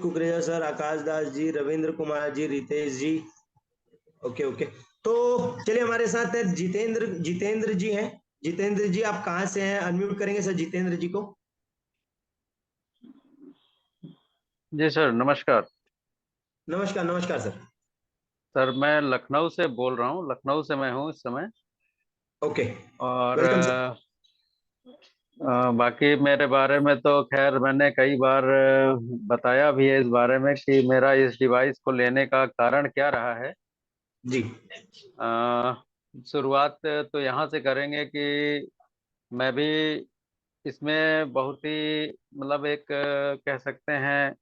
Kukreja sir, Akash Das ji, Ravindra Kumar ji, Ritesh ji. Okay okay. तो चलिए, हमारे साथ जितेंद्र जितेंद्र जी हैं। जितेंद्र जी, आप कहाँ से हैं? अनम्यूट करेंगे सर जितेंद्र जी को। जी सर, नमस्कार। नमस्कार नमस्कार सर। सर मैं लखनऊ से बोल रहा हूँ। लखनऊ से मैं हूँ इस समय। ओके। और वेलकम सर। बाकी मेरे बारे में तो खैर मैंने कई बार बताया भी है इस बारे में कि मेरा इस डिवाइस को लेने का कारण क्या रहा है। जी। अ, शुरुआत तो यहाँ से करेंगे कि मैं भी इसमें बहुत ही मतलब एक कह सकते हैं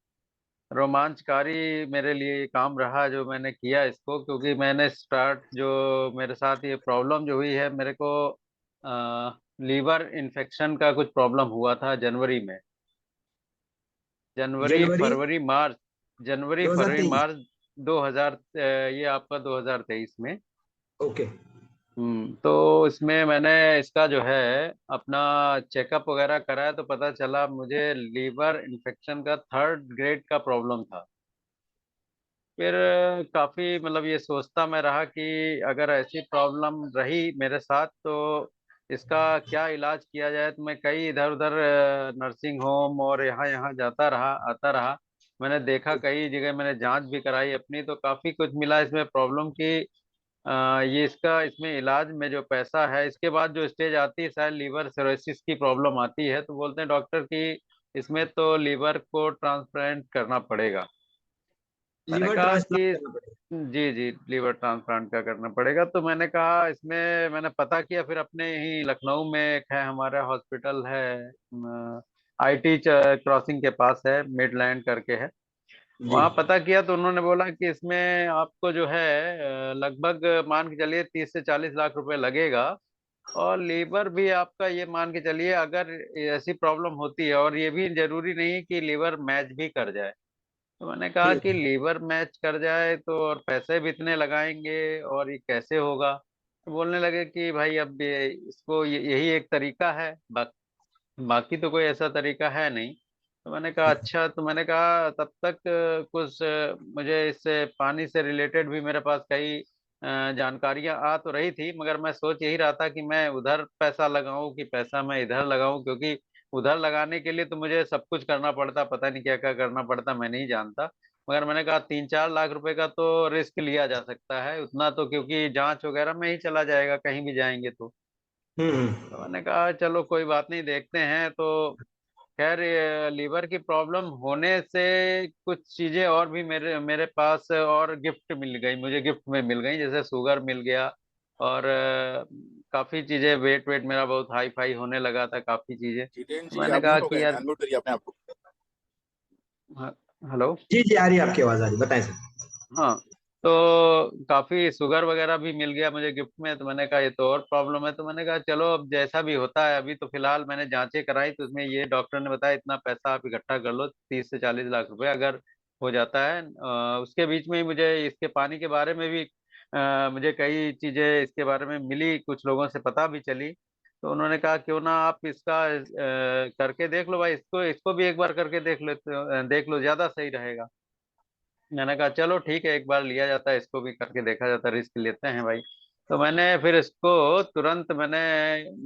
रोमांचकारी मेरे लिए ये काम रहा जो मैंने किया इसको, क्योंकि मैंने स्टार्ट जो मेरे साथ ये प्रॉब्लम जो हुई है, मेरे को लीवर इन्फेक्शन का कुछ प्रॉब्लम हुआ था जनवरी में। जनवरी जनवरी फरवरी मार्च, जनवरी फरवरी 2023। मार्च 2000, ये आपका 2023 में। ओके। तो इसमें मैंने इसका जो है अपना चेकअप वगैरह कराया तो पता चला मुझे लीवर इन्फेक्शन का 3rd ग्रेड का प्रॉब्लम था। फिर काफी मतलब ये सोचता मैं रहा कि अगर ऐसी प्रॉब्लम रही मेरे साथ तो इसका क्या इलाज किया जाए। तो मैं कई इधर उधर नर्सिंग होम और यहाँ यहाँ जाता रहा, आता रहा। मैंने देखा कई जगह, मैंने जांच भी कराई अपनी, तो काफी कुछ मिला इसमें प्रॉब्लम की। ये इसका इसमें इलाज में जो पैसा है, इसके बाद जो स्टेज आती है शायद लीवर सिरोसिस की प्रॉब्लम आती है, तो बोलते हैं डॉक्टर कि इसमें तो लीवर को ट्रांसप्लांट करना पड़ेगा। मैंने लीवर कहा ट्रांसप्लांट कि करना पड़ेगा। जी जी, लीवर ट्रांसप्लांट का करना पड़ेगा। तो मैंने कहा इसमें मैंने पता किया, फिर अपने ही लखनऊ में एक है हमारा हॉस्पिटल है, आईटी क्रॉसिंग के पास है, मिडलैंड करके है। जी। वहाँ पता किया तो उन्होंने बोला कि इसमें आपको जो है लगभग मान के चलिए 30 से 40 लाख रुपए लगेगा। और लीवर भी आपका ये मान के चलिए, अगर ऐसी प्रॉब्लम होती है, और ये भी जरूरी नहीं है कि लीवर मैच भी कर जाए। तो मैंने कहा कि लीवर मैच कर जाए तो और पैसे भी इतने लगाएंगे और ये कैसे होगा। तो बोलने लगे कि भाई अब इसको यही एक तरीका है, बाकी तो कोई ऐसा तरीका है नहीं। तो मैंने कहा अच्छा। तो मैंने कहा तब तक कुछ मुझे इससे पानी से रिलेटेड भी मेरे पास कई जानकारियां आ तो रही थी, मगर मैं सोच यही रहा था कि मैं उधर पैसा लगाऊं कि पैसा मैं इधर लगाऊं, क्योंकि उधर लगाने के लिए तो मुझे सब कुछ करना पड़ता, पता नहीं क्या क्या करना पड़ता, मैं नहीं जानता। मगर मैंने कहा 3-4 लाख रुपए का तो रिस्क लिया जा सकता है उतना तो, क्योंकि जांच वगैरह में ही चला जाएगा कहीं भी जाएंगे तो। तो मैंने कहा चलो कोई बात नहीं, देखते हैं। तो खैर ये लीवर की प्रॉब्लम होने से कुछ चीजें और भी मेरे मेरे पास और गिफ्ट मिल गई, मुझे गिफ्ट में मिल गई, जैसे शुगर मिल गया। और काफी चीजें, वेट वेट मेरा बहुत हाई फाई होने लगा था, काफी चीजें। जितेंद्र तो जी मैंने आप कहा म्यूट हो कि गए हैं, यार अनम्यूट करिए अपने आप को। हेलो। जी जी, आ रही है आपकी आवाज, आ रही है, बताएं सर। हाँ। तो काफी शुगर वगैरह भी मिल गया मुझे गिफ्ट में। तो मैंने कहा ये तो और प्रॉब्लम है। तो मैंने कहा चलो अब जैसा भी होता है, अभी तो फिलहाल मैंने जांचें कराई तो उसमें ये डॉक्टर ने बताया इतना पैसा आप इकट्ठा कर लो, 30 से 40 लाख रुपए अगर हो जाता है। उसके बीच में ही मुझे इसके पानी के बारे में भी मुझे कई चीजें इसके बारे में मिली, कुछ लोगों से पता भी चली। तो उन्होंने कहा क्यों ना आप इसका करके देख लो भाई, इसको इसको भी एक बार करके देख लो, ज्यादा सही रहेगा। मैंने कहा चलो ठीक है, एक बार लिया जाता है, इसको भी करके देखा जाता है, रिस्क लेते हैं भाई। तो मैंने फिर इसको तुरंत मैंने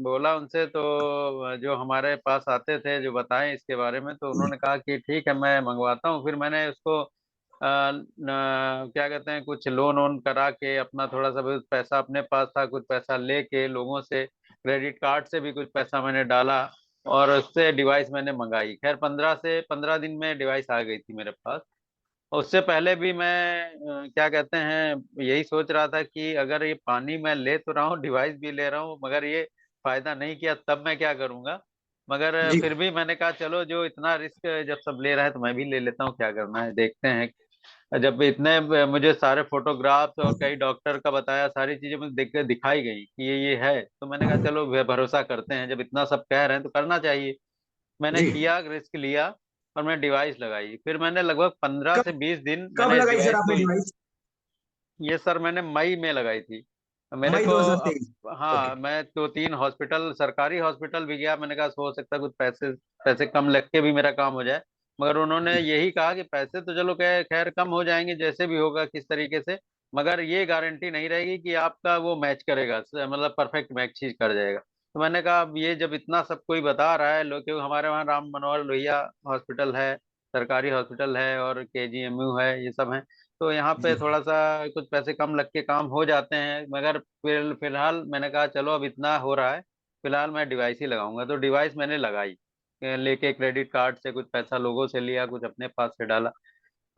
बोला उनसे, तो जो हमारे पास आते थे जो बताएं इसके बारे में, तो उन्होंने कहा कि ठीक है मैं मंगवाता हूँ। फिर मैंने उसको क्या कहते हैं, कुछ लोन वोन करा के अपना थोड़ा सा भी पैसा अपने पास था, कुछ पैसा लेके लोगों से, क्रेडिट कार्ड से भी कुछ पैसा मैंने डाला, और उससे डिवाइस मैंने मंगाई। खैर 15 से 15 दिन में डिवाइस आ गई थी मेरे पास। उससे पहले भी मैं क्या कहते हैं यही सोच रहा था कि अगर ये पानी मैं ले तो रहा हूँ, डिवाइस भी ले रहा हूँ, मगर ये फायदा नहीं किया, तब मैं क्या करूंगा। मगर जी। फिर भी मैंने कहा चलो जो इतना रिस्क जब सब ले रहा है तो मैं भी ले लेता हूँ, क्या करना है देखते हैं। जब इतने मुझे सारे फोटोग्राफ्स और कई डॉक्टर का बताया, सारी चीजें मुझे देख के दिखाई गई कि ये है, तो मैंने कहा चलो भरोसा करते हैं, जब इतना सब कह रहे हैं तो करना चाहिए। मैंने जी। किया, रिस्क लिया, और मैं डिवाइस लगाई। फिर मैंने लगभग 15 से 20 दिन कब मैंने इस लगाई सर डिवाइस को, आपने डिवाइस? ये सर मैंने मई में लगाई थी। मेरे मई को अब 2023। ओके। हाँ, मैं 2-3 हॉस्पिटल, सरकारी हॉस्पिटल भी गया, मैंने कहा हो सकता है कुछ पैसे पैसे कम लग के भी मेरा काम हो जाए। मगर उन्होंने यही कहा कि पैसे तो चलो खैर कम हो जाएंगे जैसे भी होगा किस तरीके से, मगर ये गारंटी नहीं रहेगी कि आपका वो मैच करेगा, मतलब परफेक्ट मैच ही कर जाएगा। तो मैंने कहा अब ये जब इतना सब कोई बता रहा है लोग, क्योंकि हमारे वहाँ राम मनोहर लोहिया हॉस्पिटल है, सरकारी हॉस्पिटल है, और केजीएमयू है, ये सब है। तो यहाँ पे जी थोड़ा सा कुछ पैसे कम लग के काम हो जाते हैं, मगर फिलहाल मैंने कहा चलो अब इतना हो रहा है, फिलहाल मैं डिवाइस ही लगाऊंगा। तो डिवाइस मैंने लगाई, लेके क्रेडिट कार्ड से कुछ पैसा लोगों से लिया, कुछ अपने पास से डाला।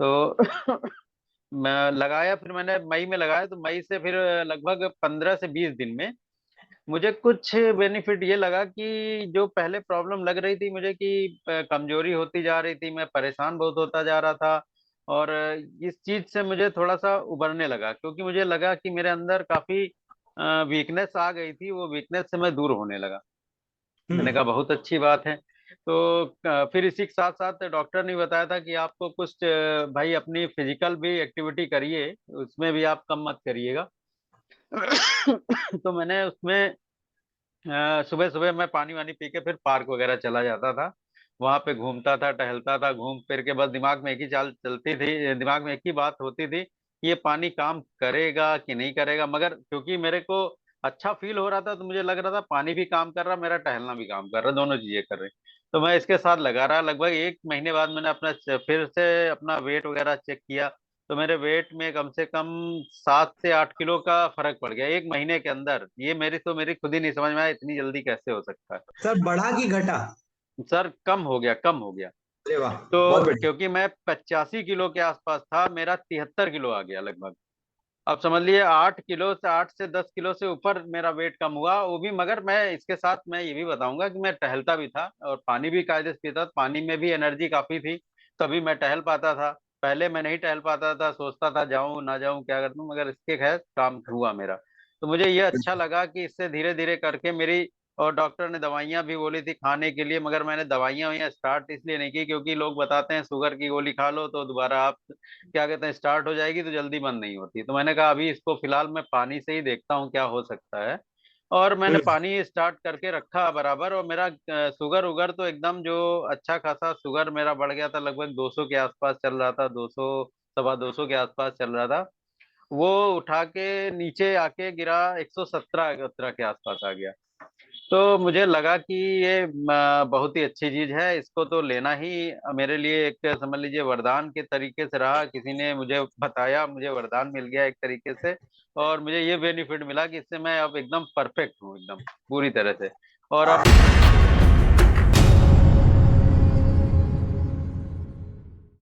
तो मैं लगाया, फिर मैंने मई में लगाया, तो मई से फिर लगभग 15 से 20 दिन में मुझे कुछ बेनिफिट ये लगा कि जो पहले प्रॉब्लम लग रही थी मुझे कि कमजोरी होती जा रही थी, मैं परेशान बहुत होता जा रहा था, और इस चीज से मुझे थोड़ा सा उबरने लगा, क्योंकि मुझे लगा कि मेरे अंदर काफी वीकनेस आ गई थी, वो वीकनेस से मैं दूर होने लगा। मैंने हम्म कहा बहुत अच्छी बात है। तो फिर इसी के साथ साथ डॉक्टर ने बताया था कि आपको कुछ भाई अपनी फिजिकल भी एक्टिविटी करिए, उसमें भी आप कम मत करिएगा। तो मैंने उसमें सुबह सुबह मैं पानी वानी पी के फिर पार्क वगैरह चला जाता था, वहां पे घूमता था, टहलता था, घूम फिर के बस दिमाग में एक ही चाल चलती थी, दिमाग में एक ही बात होती थी कि ये पानी काम करेगा कि नहीं करेगा। मगर क्योंकि मेरे को अच्छा फील हो रहा था, तो मुझे लग रहा था पानी भी काम कर रहा, मेरा टहलना भी काम कर रहा, दोनों चीजें कर रहे। तो मैं इसके साथ लगा रहा, लगभग 1 महीने बाद मैंने अपना फिर से अपना वेट वगैरह चेक किया, तो मेरे वेट में कम से कम 7 से 8 किलो का फर्क पड़ गया 1 महीने के अंदर। ये मेरी खुद ही नहीं समझ में आया इतनी जल्दी कैसे हो सकता है। सर, बढ़ा कि घटा? सर कम हो गया, कम हो गया। अरे वाह, बहुत तो बढ़िया। क्योंकि मैं 85 किलो के आसपास था, मेरा 73 किलो आ गया लगभग। अब समझ लिए 8 किलो से 8 से 10 किलो से ऊपर मेरा वेट कम हुआ, वो भी। मगर मैं इसके साथ मैं ये भी बताऊंगा कि मैं टहलता भी था और पानी भी कायदे से पीता था, पानी में भी एनर्जी काफी थी, तभी मैं टहल पाता था। पहले मैं नहीं टहल पाता था, सोचता था जाऊं ना जाऊं क्या कर दूं, मगर इसके खैर काम हुआ मेरा। तो मुझे ये अच्छा लगा कि इससे धीरे धीरे करके मेरी, और डॉक्टर ने दवाइयां भी बोली थी खाने के लिए, मगर मैंने दवाइयां वैया स्टार्ट इसलिए नहीं की क्योंकि लोग बताते हैं शुगर की गोली खा लो तो दोबारा आप क्या कहते हैं स्टार्ट हो जाएगी, तो जल्दी बंद नहीं होती। तो मैंने कहा अभी इसको फिलहाल मैं पानी से ही देखता हूँ क्या हो सकता है, और मैंने हम्म पानी स्टार्ट करके रखा बराबर। और मेरा शुगर उगर तो एकदम जो अच्छा खासा शुगर मेरा बढ़ गया था, लगभग 200 के आसपास चल रहा था, 200 सवा 200 के आसपास चल रहा था, वो उठा के नीचे आके गिरा 117 17 के आसपास आ गया। तो मुझे लगा कि ये बहुत ही अच्छी चीज है, इसको तो लेना ही मेरे लिए एक समझ लीजिए वरदान के तरीके से रहा, किसी ने मुझे बताया, मुझे वरदान मिल गया एक तरीके से। और मुझे ये बेनिफिट मिला कि इससे मैं अब एकदम परफेक्ट हूँ, एकदम पूरी तरह से। और अब